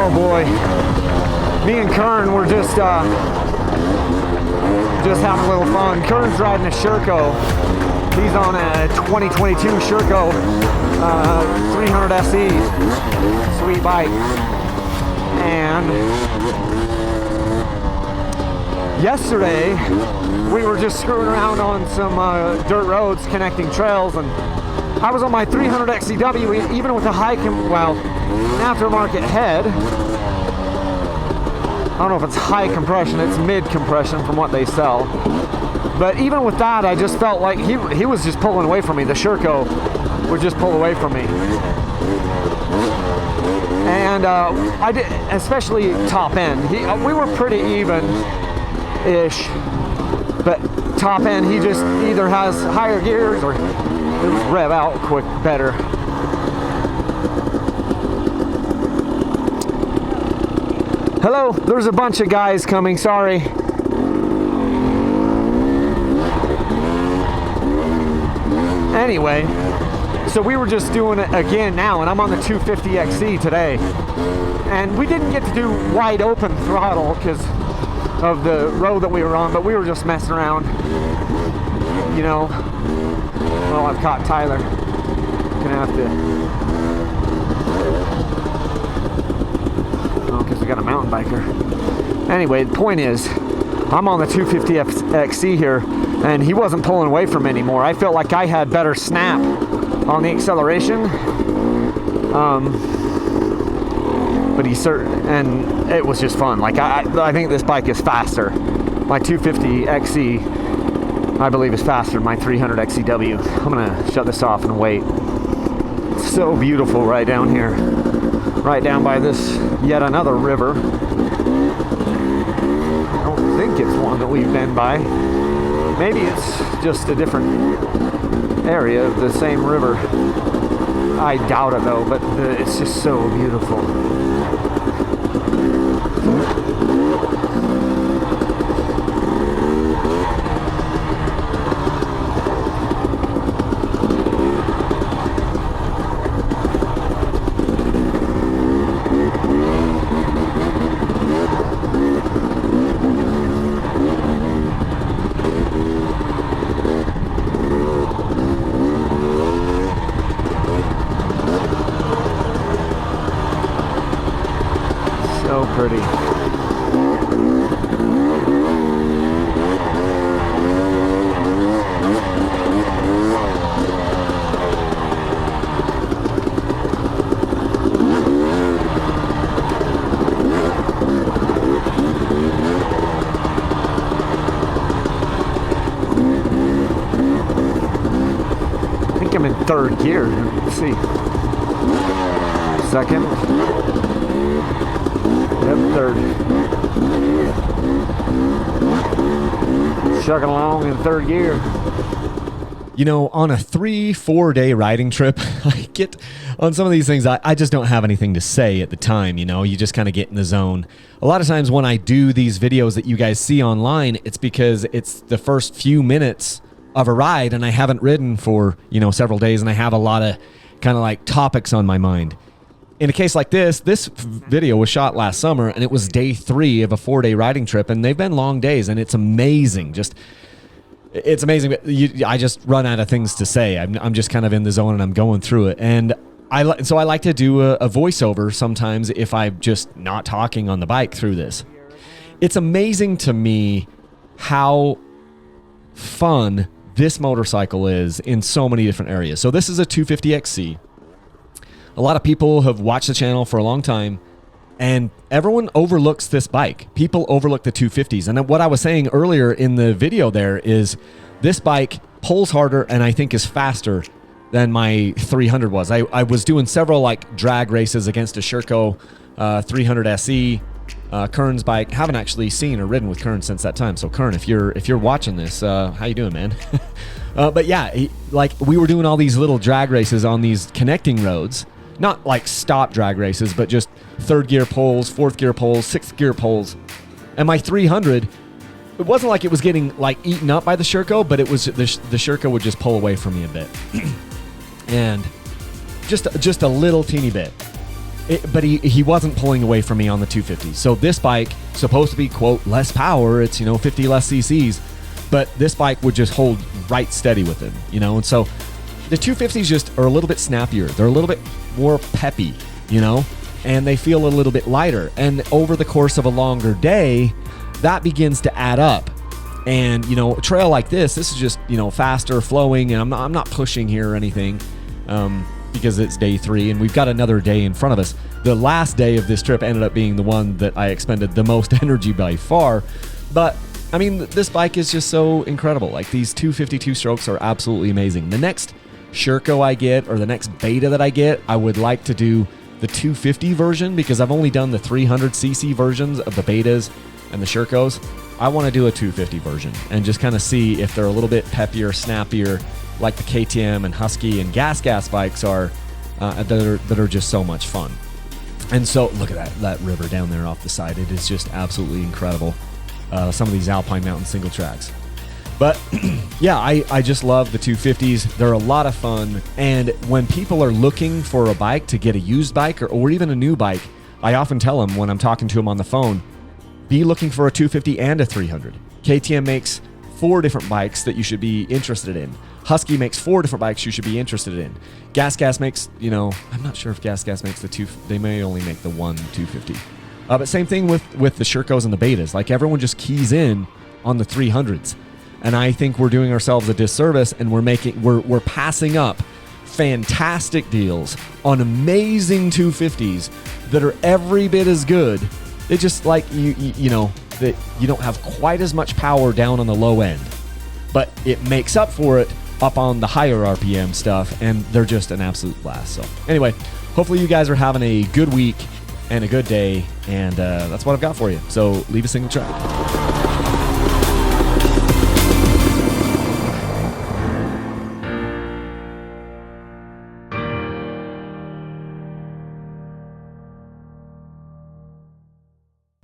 Oh boy, me and Kern were just having a little fun. Kern's riding a Sherco. He's on a 2022 Sherco 300 SE, sweet bike. And yesterday we were just screwing around on some dirt roads connecting trails, and I was on my 300 XCW, even with a aftermarket head. I don't know if it's high compression, it's mid compression from what they sell. But even with that, I just felt like he was just pulling away from me. The Sherco would just pull away from me. And I did, especially top end. We were pretty even-ish, but top end, he just either has higher gears or rev out quick better. Hello, there's a bunch of guys coming, sorry. Anyway, so we were just doing it again now, and I'm on the 250 XC today. And we didn't get to do wide open throttle because of the road that we were on, but we were just messing around, you know. Well, I've caught Tyler. Gonna have to. Oh, because we got a mountain biker. Anyway, the point is, I'm on the 250 XC here, and he wasn't pulling away from me anymore. I felt like I had better snap on the acceleration. But and it was just fun. Like I think this bike is faster. My 250 XC, I believe, is faster than my 300 XCW. I'm gonna shut this off and wait. It's so beautiful right down here, right down by this yet another river. I don't think it's one that we've been by. Maybe it's just a different area of the same river. I doubt it though, but it's just so beautiful. Pretty. I think I'm in third gear. Let's see. Second. Yep, third. Chugging along in third gear. You know, on a 3-4 day riding trip, I get on some of these things, I just don't have anything to say at the time, you know, you just kind of get in the zone. A lot of times when I do these videos that you guys see online, it's because it's the first few minutes of a ride and I haven't ridden for, you know, several days, and I have a lot of kind of like topics on my mind. In a case like this video was shot last summer, and it was day 3 of a 4-day riding trip, and they've been long days, and it's amazing. It's amazing. I just run out of things to say. I'm just kind of in the zone, and I'm going through it. And so I like to do a voiceover sometimes if I'm just not talking on the bike through this. It's amazing to me how fun this motorcycle is in so many different areas. So this is a 250 XC. A lot of people have watched the channel for a long time, and everyone overlooks this bike. People overlook the 250s. And what I was saying earlier in the video there is this bike pulls harder and I think is faster than my 300 was. I was doing several like drag races against a Sherco 300 SE, Kern's bike. Haven't actually seen or ridden with Kern since that time. So Kern, if you're watching this, how you doing, man? But yeah, like we were doing all these little drag races on these connecting roads. Not like stop drag races, but just 3rd gear pulls, 4th gear pulls, 6th gear pulls. And my 300, it wasn't like it was getting like eaten up by the Sherco, but it was the Sherco would just pull away from me a bit. And just a little teeny bit. but he wasn't pulling away from me on the 250. So this bike, supposed to be, quote, less power, it's, 50 less cc's, but this bike would just hold right steady with him, and so the 250s just are a little bit snappier. They're a little bit more peppy, and they feel a little bit lighter. And over the course of a longer day, that begins to add up. And, a trail like this is just, faster flowing, and I'm not pushing here or anything, because it's day 3 and we've got another day in front of us. The last day of this trip ended up being the one that I expended the most energy by far. But I mean, this bike is just so incredible. Like, these 252 strokes are absolutely amazing. The next Sherco I get, or the next beta that I get, I would like to do the 250 version, because I've only done the 300cc versions of the betas and the Shercos. I want to do a 250 version and just kind of see if they're a little bit peppier, snappier, like the KTM and Husky and gas bikes are, that are just so much fun. And so look at that river down there off the side. It is just absolutely incredible. Some of these Alpine Mountain single tracks. But yeah, I just love the 250s. They're a lot of fun. And when people are looking for a bike to get a used bike or even a new bike, I often tell them when I'm talking to them on the phone, be looking for a 250 and a 300. KTM makes 4 different bikes that you should be interested in. Husky makes 4 different bikes you should be interested in. Gas makes, I'm not sure if Gas makes the 2, they may only make the 1 250. But same thing with the Shercos and the betas. Like, everyone just keys in on the 300s. And I think we're doing ourselves a disservice, and we're passing up fantastic deals on amazing 250s that are every bit as good. They just, like, that you don't have quite as much power down on the low end, but it makes up for it up on the higher RPM stuff, and they're just an absolute blast. So anyway, hopefully you guys are having a good week and a good day, and that's what I've got for you. So leave a single track.